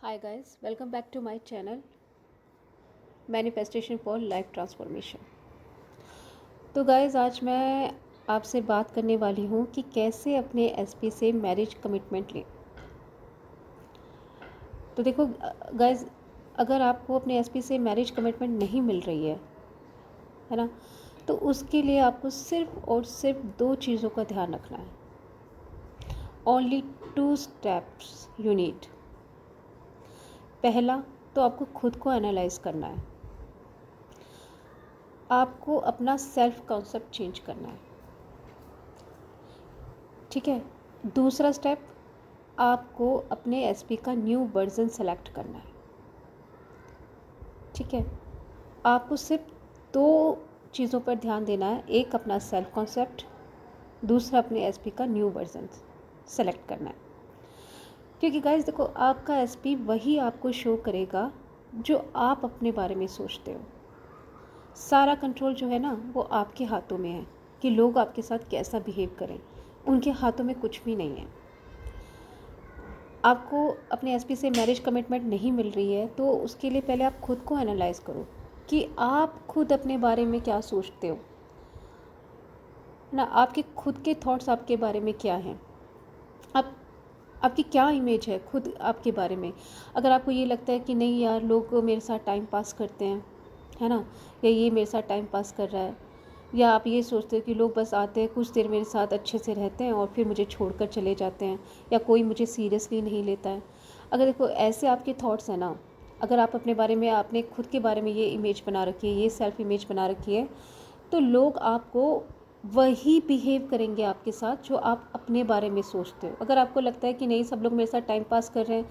Hi guys, welcome back to my channel manifestation for life transformation. तो guys आज मैं आपसे बात करने वाली हूँ कि कैसे अपने एसपी से मैरिज कमिटमेंट लें। तो देखो गाइस, अगर आपको अपने एसपी से मैरिज कमिटमेंट नहीं मिल रही है ना, तो उसके लिए आपको सिर्फ और सिर्फ दो चीज़ों का ध्यान रखना है। Only 2 steps you need. पहला तो आपको खुद को एनालाइज करना है, आपको अपना सेल्फ कॉन्सेप्ट चेंज करना है, ठीक है। दूसरा स्टेप, आपको अपने एसपी का न्यू वर्जन सेलेक्ट करना है, ठीक है। आपको सिर्फ दो चीज़ों पर ध्यान देना है, एक अपना सेल्फ कॉन्सेप्ट, दूसरा अपने एसपी का न्यू वर्जन सेलेक्ट करना है। क्योंकि गाइस देखो, आपका एसपी वही आपको शो करेगा जो आप अपने बारे में सोचते हो। सारा कंट्रोल जो है ना, वो आपके हाथों में है कि लोग आपके साथ कैसा बिहेव करें। उनके हाथों में कुछ भी नहीं है। आपको अपने एसपी से मैरिज कमिटमेंट नहीं मिल रही है, तो उसके लिए पहले आप खुद को एनालाइज करो कि आप खुद अपने बारे में क्या सोचते हो ना। आपके खुद के थॉट्स आपके बारे में क्या हैं, आपकी क्या इमेज है खुद आपके बारे में। अगर आपको ये लगता है कि नहीं यार, लोग मेरे साथ टाइम पास करते हैं, है ना, या ये मेरे साथ टाइम पास कर रहा है, या आप ये सोचते हो कि लोग बस आते हैं, कुछ देर मेरे साथ अच्छे से रहते हैं और फिर मुझे छोड़कर चले जाते हैं, या कोई मुझे सीरियसली नहीं लेता है। अगर देखो ऐसे आपके थॉट्स हैं ना, अगर आप अपने बारे में, आपने खुद के बारे में ये इमेज बना रखी है, ये सेल्फ इमेज बना रखी है, तो लोग आपको वही बिहेव करेंगे आपके साथ जो आप अपने बारे में सोचते हो। अगर आपको लगता है कि नहीं, सब लोग मेरे साथ टाइम पास कर रहे हैं,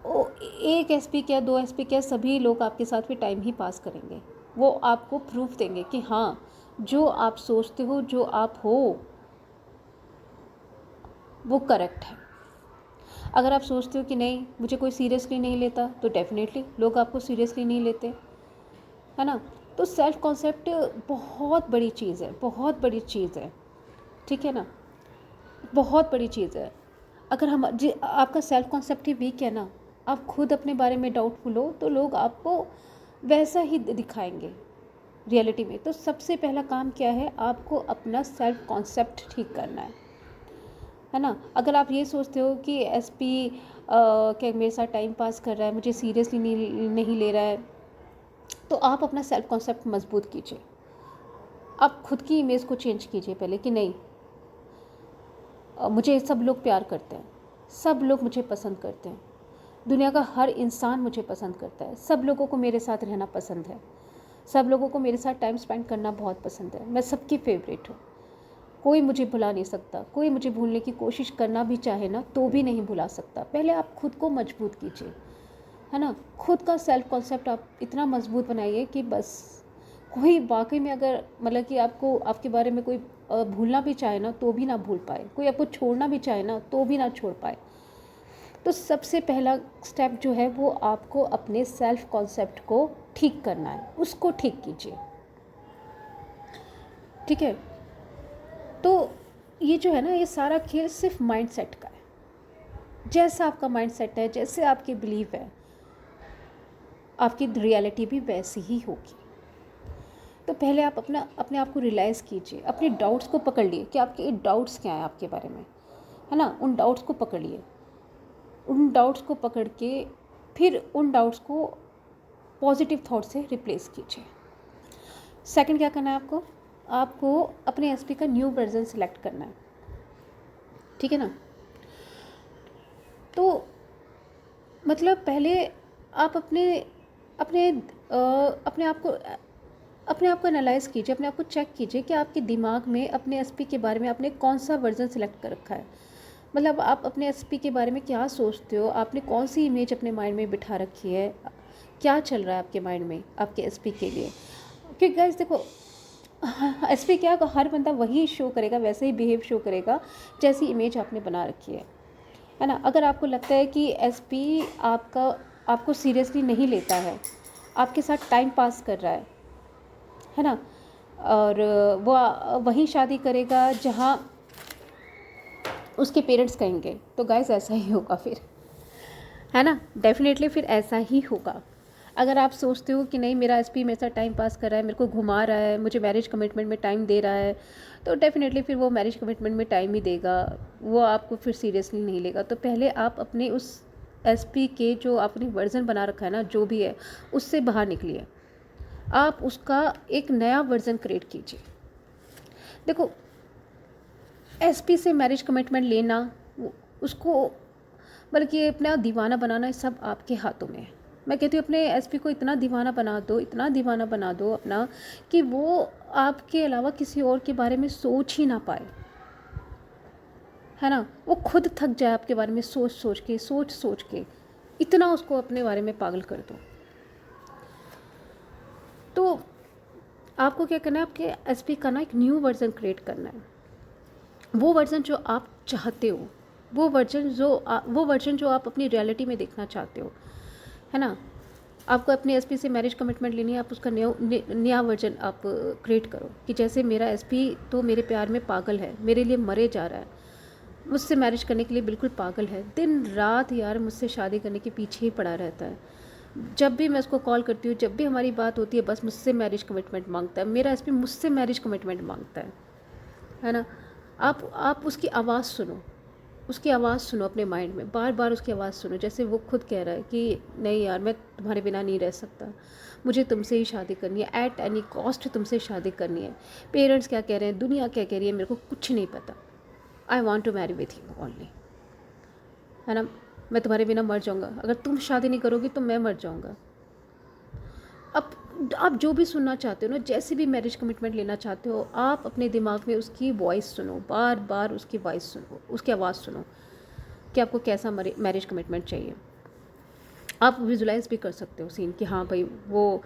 ओ एक एसपी क्या, दो एसपी क्या, सभी लोग आपके साथ भी टाइम ही पास करेंगे। वो आपको प्रूफ देंगे कि हाँ, जो आप सोचते हो, जो आप हो, वो करेक्ट है। अगर आप सोचते हो कि नहीं, मुझे कोई सीरियसली नहीं लेता, तो डेफिनेटली लोग आपको सीरियसली नहीं लेते, है ना। तो सेल्फ कॉन्सेप्ट बहुत बड़ी चीज़ है, बहुत बड़ी चीज़ है, ठीक है ना, बहुत बड़ी चीज़ है। अगर हम जी आपका सेल्फ कॉन्सेप्ट ही वीक है ना, आप खुद अपने बारे में डाउटफुल हो, तो लोग आपको वैसा ही दिखाएंगे रियलिटी में। तो सबसे पहला काम क्या है, आपको अपना सेल्फ कॉन्सेप्ट ठीक करना है ना। अगर आप ये सोचते हो कि एसपी क्या मेरे साथ टाइम पास कर रहा है, मुझे सीरियसली नहीं ले रहा है, तो आप अपना सेल्फ कॉन्सेप्ट मजबूत कीजिए। आप खुद की इमेज को चेंज कीजिए पहले कि नहीं, मुझे सब लोग प्यार करते हैं, सब लोग मुझे पसंद करते हैं, दुनिया का हर इंसान मुझे पसंद करता है, सब लोगों को मेरे साथ रहना पसंद है, सब लोगों को मेरे साथ टाइम स्पेंड करना बहुत पसंद है, मैं सबकी फेवरेट हूँ, कोई मुझे भुला नहीं सकता। कोई मुझे भूलने की कोशिश करना भी चाहे ना, तो भी नहीं भुला सकता। पहले आप खुद को मजबूत कीजिए, है ना। खुद का सेल्फ कॉन्सेप्ट आप इतना मजबूत बनाइए कि बस कोई वाकई में, अगर मतलब कि आपको आपके बारे में कोई भूलना भी चाहे ना, तो भी ना भूल पाए, कोई आपको छोड़ना भी चाहे ना, तो भी ना छोड़ पाए। तो सबसे पहला स्टेप जो है, वो आपको अपने सेल्फ कॉन्सेप्ट को ठीक करना है, उसको ठीक कीजिए, ठीक है। तो ये जो है ना, ये सारा खेल सिर्फ माइंड सेट का है। जैसा आपका माइंड सेट है, जैसे आपके बिलीव है, आपकी रियलिटी भी वैसी ही होगी। तो पहले आप अपने आप को रियलाइज़ कीजिए, अपने डाउट्स को पकड़ लिए कि आपके डाउट्स क्या हैं आपके बारे में, है ना। उन डाउट्स को पकड़िए, उन डाउट्स को पकड़ के फिर उन डाउट्स को पॉजिटिव थॉट से रिप्लेस कीजिए। सेकंड क्या करना है आपको, आपको अपने एसपी का न्यू वर्जन सेलेक्ट करना है, ठीक है ना। तो मतलब पहले आप अपने अपने अपने आप को एनालाइज़ कीजिए, अपने आप को चेक कीजिए कि आपके दिमाग में अपने एसपी के बारे में आपने कौन सा वर्जन सेलेक्ट कर रखा है। मतलब आप अपने एसपी के बारे में क्या सोचते हो, आपने कौन सी इमेज अपने माइंड में बिठा रखी है, क्या चल रहा है आपके माइंड में आपके एसपी के लिए। क्योंकि गाइस देखो, एसपी क्या, हर बंदा वही शो करेगा, वैसे ही बिहेव शो करेगा जैसी इमेज आपने बना रखी है ना। अगर आपको लगता है कि एसपी आपको सीरियसली नहीं लेता है, आपके साथ टाइम पास कर रहा है ना, और वो वही शादी करेगा जहाँ उसके पेरेंट्स कहेंगे, तो गाइस ऐसा ही होगा फिर, है ना। डेफिनेटली फिर ऐसा ही होगा। अगर आप सोचते हो कि नहीं मेरा एसपी मेरे साथ टाइम पास कर रहा है, मेरे को घुमा रहा है, मुझे मैरिज कमिटमेंट में टाइम दे रहा है, तो डेफिनेटली फिर वो मैरिज कमिटमेंट में टाइम ही देगा, वो आपको फिर सीरियसली नहीं लेगा। तो पहले आप अपने उस एसपी के जो आपने वर्जन बना रखा है ना, जो भी है, उससे बाहर निकलिए। आप उसका एक नया वर्जन क्रिएट कीजिए। देखो, एसपी से मैरिज कमिटमेंट लेना, उसको बल्कि अपना दीवाना बनाना, ये सब आपके हाथों में है। मैं कहती हूँ अपने एसपी को इतना दीवाना बना दो, इतना दीवाना बना दो अपना, कि वो आपके अलावा किसी और के बारे में सोच ही ना पाए, है ना। वो खुद थक जाए आपके बारे में सोच सोच के, इतना उसको अपने बारे में पागल कर दो। तो आपको क्या करना है, आपके एसपी का ना एक न्यू वर्जन क्रिएट करना है। वो वर्जन जो आप चाहते हो, वो वर्जन जो आप अपनी रियलिटी में देखना चाहते हो, है ना। आपको अपने एसपी से मैरिज कमिटमेंट लेनी है, आप उसका नया वर्जन आप क्रिएट करो कि जैसे मेरा एसपी तो मेरे प्यार में पागल है, मेरे लिए मरे जा रहा है, मुझसे मैरिज करने के लिए बिल्कुल पागल है, दिन रात यार मुझसे शादी करने के पीछे ही पड़ा रहता है। जब भी मैं उसको कॉल करती हूँ, जब भी हमारी बात होती है, बस मुझसे मैरिज कमिटमेंट मांगता है, मेरा एसपी मुझसे मैरिज कमिटमेंट मांगता है ना। आप उसकी आवाज़ सुनो, उसकी आवाज़ सुनो अपने माइंड में, बार बार उसकी आवाज़ सुनो, जैसे वो खुद कह रहा है कि नहीं यार मैं तुम्हारे बिना नहीं रह सकता, मुझे तुमसे ही शादी करनी है, एट एनी कॉस्ट तुमसे शादी करनी है। पेरेंट्स क्या कह रहे हैं, दुनिया क्या कह रही है, मेरे को कुछ नहीं पता, I want to marry with you only, है ना। मैं तुम्हारे बिना मर जाऊँगा, अगर तुम शादी नहीं करोगी तो मैं मर जाऊँगा। अब आप जो भी सुनना चाहते हो ना, जैसे भी मैरिज कमिटमेंट लेना चाहते हो, आप अपने दिमाग में उसकी वॉइस सुनो, बार बार उसकी वॉइस सुनो, उसकी आवाज़ सुनो कि आपको कैसा मैरिज कमिटमेंट चाहिए। आप विजुलाइज भी कर सकते हो सीन कि हाँ भाई वो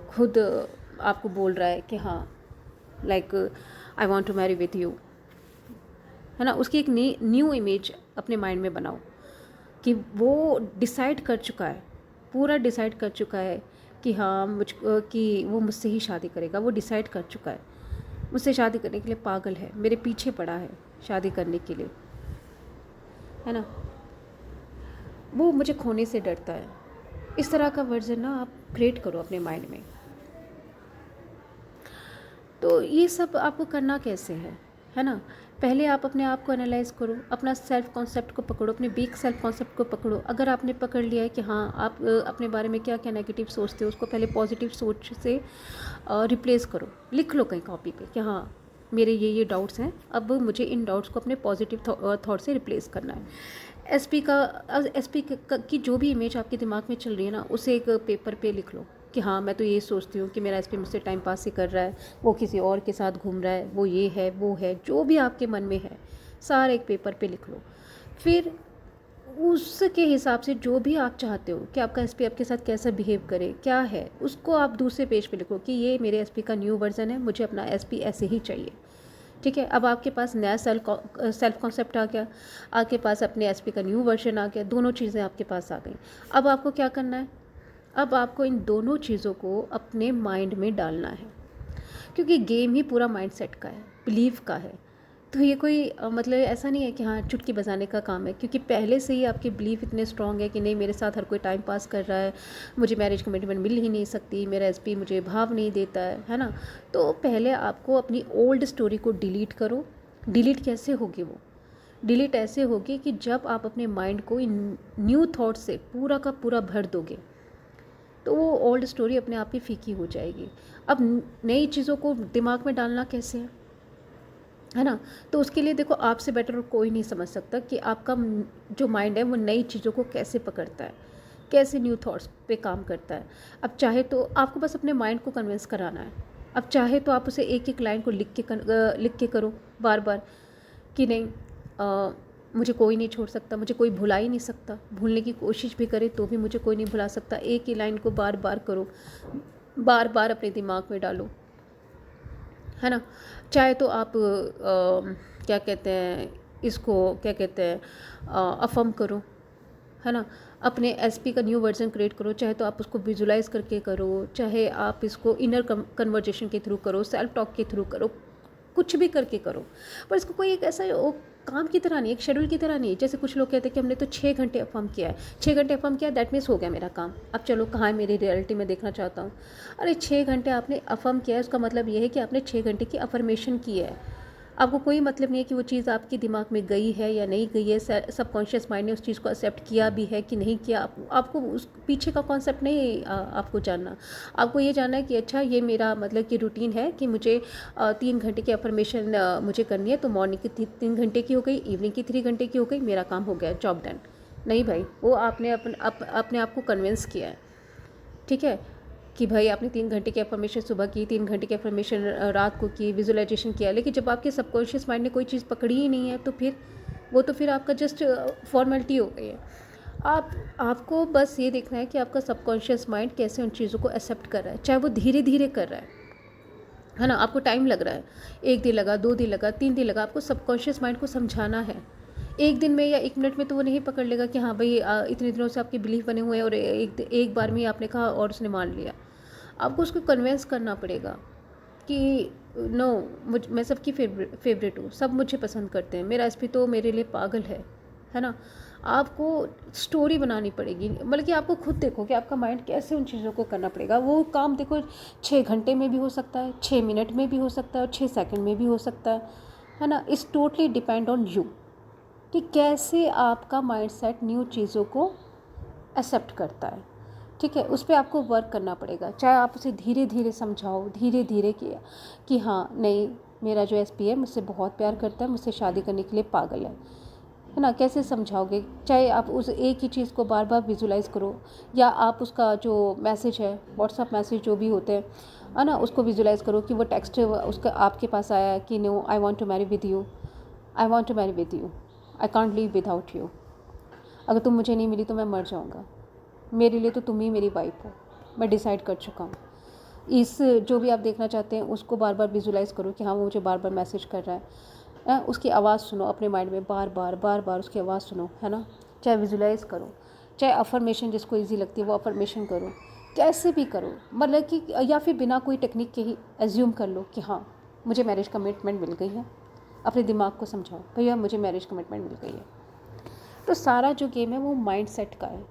खुद आपको बोल रहा है कि हाँ like I want to marry with you, है ना। उसकी एक न्यू इमेज अपने माइंड में बनाओ कि वो डिसाइड कर चुका है, पूरा डिसाइड कर चुका है कि हाँ कि वो मुझसे ही शादी करेगा। वो डिसाइड कर चुका है, मुझसे शादी करने के लिए पागल है, मेरे पीछे पड़ा है शादी करने के लिए, है ना। वो मुझे खोने से डरता है। इस तरह का वर्जन ना आप क्रिएट करो अपने माइंड में। तो ये सब आपको करना कैसे है ना। पहले आप अपने आप को एनालाइज करो, अपना सेल्फ कॉन्सेप्ट को पकड़ो, अपने वीक सेल्फ कॉन्सेप्ट को पकड़ो। अगर आपने पकड़ लिया है कि हाँ आप अपने बारे में क्या क्या नेगेटिव सोचते हो, उसको पहले पॉजिटिव सोच से रिप्लेस करो। लिख लो कहीं कॉपी पे कि हाँ मेरे ये डाउट्स हैं, अब मुझे इन डाउट्स को अपने पॉजिटिव थॉट से रिप्लेस करना है। एसपी की जो भी इमेज आपके दिमाग में चल रही है ना, उसे एक पेपर पे लिख लो कि हाँ मैं तो ये सोचती हूँ कि मेरा एसपी मुझसे टाइम पास ही कर रहा है, वो किसी और के साथ घूम रहा है, वो ये है वो है, जो भी आपके मन में है सारा एक पेपर पे लिख लो। फिर उसके हिसाब से जो भी आप चाहते हो कि आपका एसपी आपके साथ कैसा बिहेव करे, क्या है, उसको आप दूसरे पेज पे लिखो कि ये मेरे एसपी का न्यू वर्जन है, मुझे अपना एसपी ऐसे ही चाहिए। ठीक है, अब आपके पास नया सेल्फ कॉन्सेप्ट आ गया, आपके पास अपने एसपी का न्यू वर्जन आ गया, दोनों चीज़ें आपके पास आ गई। अब आपको क्या करना है, अब आपको इन दोनों चीज़ों को अपने माइंड में डालना है, क्योंकि गेम ही पूरा माइंडसेट का है, बिलीव का है। तो ये कोई मतलब ऐसा नहीं है कि हाँ चुटकी बजाने का काम है, क्योंकि पहले से ही आपके बिलीफ इतने स्ट्रांग है कि नहीं मेरे साथ हर कोई टाइम पास कर रहा है, मुझे मैरिज कमिटमेंट मिल ही नहीं सकती, मेरा एसपी मुझे भाव नहीं देता है ना। तो पहले आपको अपनी ओल्ड स्टोरी को डिलीट करो। डिलीट कैसे होगी वो, डिलीट ऐसे होगी कि जब आप अपने माइंड को इन न्यू थॉट से पूरा का पूरा भर दोगे, तो वो ओल्ड स्टोरी अपने आप ही फीकी हो जाएगी। अब नई चीज़ों को दिमाग में डालना कैसे है ना। तो उसके लिए देखो, आपसे बेटर और कोई नहीं समझ सकता कि आपका जो माइंड है वो नई चीज़ों को कैसे पकड़ता है, कैसे न्यू थॉट्स पे काम करता है। अब चाहे तो आपको बस अपने माइंड को कन्विंस कराना है। अब चाहे तो आप उसे एक एक लाइन को लिख के करो बार बार कि नहीं मुझे कोई नहीं छोड़ सकता, मुझे कोई भुला ही नहीं सकता, भूलने की कोशिश भी करे तो भी मुझे कोई नहीं भुला सकता। एक ही लाइन को बार बार करो, बार बार अपने दिमाग में डालो, है ना। चाहे तो आप क्या कहते हैं इसको, क्या कहते हैं अफर्म करो, है ना। अपने एसपी का न्यू वर्जन क्रिएट करो, चाहे तो आप उसको विजुलाइज करके करो, चाहे आप इसको इनर कन्वर्जेशन के थ्रू करो, सेल्फ टॉक के थ्रू करो, कुछ भी करके करो। पर इसको कोई एक ऐसा काम की तरह नहीं, एक शेड्यूल की तरह नहीं। जैसे कुछ लोग कहते हैं कि हमने तो 6 घंटे अफर्म किया है, 6 घंटे अफर्म किया, दैट मीन्स हो गया मेरा काम, अब चलो कहाँ है मेरी रियलिटी में देखना चाहता हूँ। अरे 6 घंटे आपने अफर्म किया है, उसका मतलब ये है कि आपने 6 घंटे की अफर्मेशन की है। आपको कोई मतलब नहीं है कि वो चीज़ आपके दिमाग में गई है या नहीं गई है, सबकॉन्शियस माइंड ने उस चीज़ को एक्सेप्ट किया भी है कि नहीं किया। आपको उस पीछे का कॉन्सेप्ट नहीं आपको जानना। आपको ये जानना है कि अच्छा ये मेरा मतलब कि रूटीन है कि मुझे 3 घंटे की अफर्मेशन मुझे करनी है, तो मॉर्निंग की 3 घंटे की हो गई, इवनिंग की 3 घंटे की हो गई, मेरा काम हो गया, जॉब डन। नहीं भाई, वो आपने अपने आप को कन्विंस किया है, ठीक है, कि भाई आपने 3 घंटे की अफर्मेशन सुबह की, 3 घंटे की अफर्मेशन रात को की, विजुअलाइजेशन किया। लेकिन जब आपके सबकॉन्शियस माइंड ने कोई चीज़ पकड़ी ही नहीं है, तो फिर वो तो फिर आपका जस्ट फॉर्मेलिटी हो गई है। आपको बस ये देखना है कि आपका सबकॉन्शियस माइंड कैसे उन चीज़ों को एक्सेप्ट कर रहा है, चाहे वो धीरे धीरे कर रहा है ना। आपको टाइम लग रहा है, 1 दिन लगा, 2 दिन लगा, 3 दिन लगा, आपको सबकॉन्शियस माइंड को समझाना है। 1 दिन में या 1 मिनट में तो वो नहीं पकड़ लेगा कि हाँ भाई इतने दिनों से आपके बिलीफ बने हुए हैं और एक बार में आपने कहा और उसने मान लिया। आपको उसको कन्विंस करना पड़ेगा कि नो, मैं सबकी फेवरेट हूँ, सब मुझे पसंद करते हैं, मेरा एसपी तो मेरे लिए पागल है ना। आपको स्टोरी बनानी पड़ेगी, मतलब कि आपको खुद देखो कि आपका माइंड कैसे उन चीज़ों को करना पड़ेगा। वो काम देखो 6 घंटे में भी हो सकता है, 6 मिनट में भी हो सकता है और 6 सेकंड में भी हो सकता है ना। It's totally depend on you कि कैसे आपका माइंडसेट न्यू चीज़ों को एक्सेप्ट करता है, ठीक है। उस पर आपको वर्क करना पड़ेगा, चाहे आप उसे धीरे धीरे समझाओ, धीरे धीरे किया कि हाँ नहीं, मेरा जो एसपी है मुझसे बहुत प्यार करता है, मुझसे शादी करने के लिए पागल है ना। कैसे समझाओगे? चाहे आप उस एक ही चीज़ को बार बार विजुलाइज़ करो, या आप उसका जो मैसेज है, व्हाट्सअप मैसेज जो भी होते हैं है ना, उसको विजुलाइज़ करो कि वो टेक्स्ट उसका आपके पास आया कि no, I want to marry with you, I want to marry with you, I can't live without you, अगर तुम मुझे नहीं मिली तो मैं मर जाऊँगा, मेरे लिए तो तुम ही मेरी वाइफ हो, मैं डिसाइड कर चुका हूँ। इस जो भी आप देखना चाहते हैं उसको बार बार विजुलाइज़ करो कि हाँ वो मुझे बार बार मैसेज कर रहा है। उसकी आवाज़ सुनो अपने माइंड में, बार बार उसकी आवाज़ सुनो, है ना। चाहे विजुलाइज़ करो, चाहे अफर्मेशन जिसको ईजी लगती है वो अफर्मेशन करो, कैसे भी करो, मतलब कि या फिर बिना कोई टेक्निक के ही एज्यूम कर लो कि हाँ मुझे मैरिज कमिटमेंट मिल गई है। अपने दिमाग को समझाओ भैया मुझे मैरिज कमिटमेंट मिल गई है। तो सारा जो गेम है वो माइंड सेट का है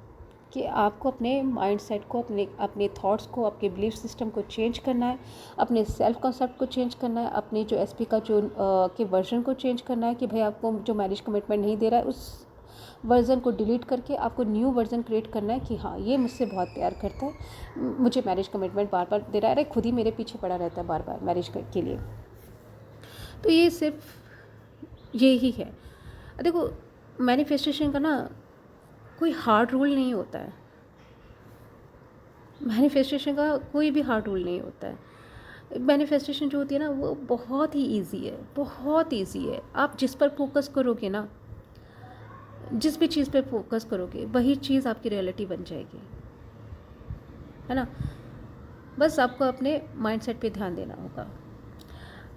कि आपको अपने माइंडसेट को, अपने थॉट्स को, आपके बिलीफ सिस्टम को चेंज करना है, अपने सेल्फ कॉन्सेप्ट को चेंज करना है, अपने जो एसपी का जो के वर्जन को चेंज करना है कि भाई आपको जो मैरिज कमिटमेंट नहीं दे रहा है उस वर्जन को डिलीट करके आपको न्यू वर्जन क्रिएट करना है कि हाँ ये मुझसे बहुत प्यार करता है, मुझे मैरिज कमिटमेंट बार बार दे रहा है, अरे खुद ही मेरे पीछे पड़ा रहता है बार बार मैरिज के लिए। तो ये सिर्फ ये ही है। देखो मैनिफेस्टेशन का ना कोई हार्ड रूल नहीं होता है, मैनिफेस्टेशन का कोई भी हार्ड रूल नहीं होता है। मैनिफेस्टेशन जो होती है ना वो बहुत ही इजी है, बहुत इजी है। आप जिस पर फोकस करोगे ना, जिस भी चीज़ पर फोकस करोगे वही चीज़ आपकी रियलिटी बन जाएगी, है ना। बस आपको अपने माइंडसेट पे ध्यान देना होगा।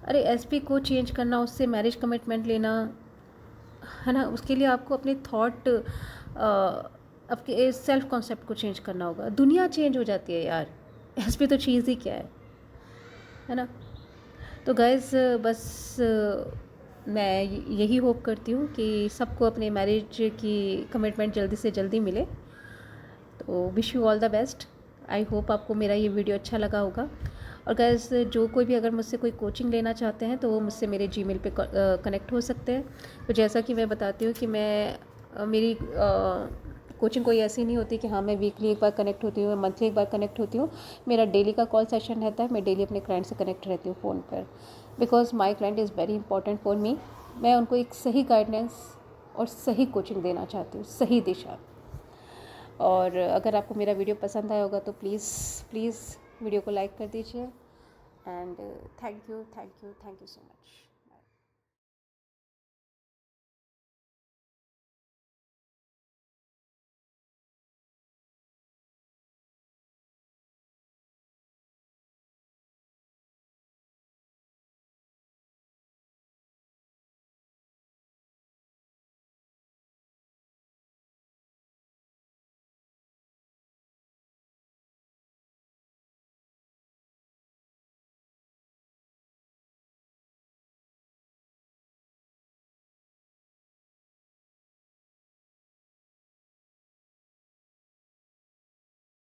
अरे एसपी को चेंज करना, उससे मैरिज कमिटमेंट लेना, है ना, उसके लिए आपको अपने थॉट, आपके सेल्फ कॉन्सेप्ट को चेंज करना होगा। दुनिया चेंज हो जाती है यार, इस पे तो चीज़ ही क्या है ना। तो गाइस बस मैं यही होप करती हूँ कि सबको अपने मैरिज की कमिटमेंट जल्दी से जल्दी मिले। तो wish you all the best. I hope आपको मेरा ये वीडियो अच्छा लगा होगा। और गाइस जो कोई भी अगर मुझसे कोई कोचिंग लेना चाहते हैं तो वो मुझसे मेरे जीमेल पे कनेक्ट हो सकते हैं। तो जैसा कि मैं बताती हूँ कि मेरी कोचिंग कोई ऐसी नहीं होती कि हाँ मैं वीकली एक बार कनेक्ट होती हूँ, मंथली एक बार कनेक्ट होती हूँ। मेरा डेली का कॉल सेशन रहता है, मैं डेली अपने क्लाइंट से कनेक्ट रहती हूँ फ़ोन पर, because my client is very important for me. मैं उनको एक सही गाइडेंस और सही कोचिंग देना चाहती हूँ, सही दिशा। और अगर आपको मेरा वीडियो पसंद आया होगा तो प्लीज़ वीडियो को लाइक कर दीजिए। And thank you so much.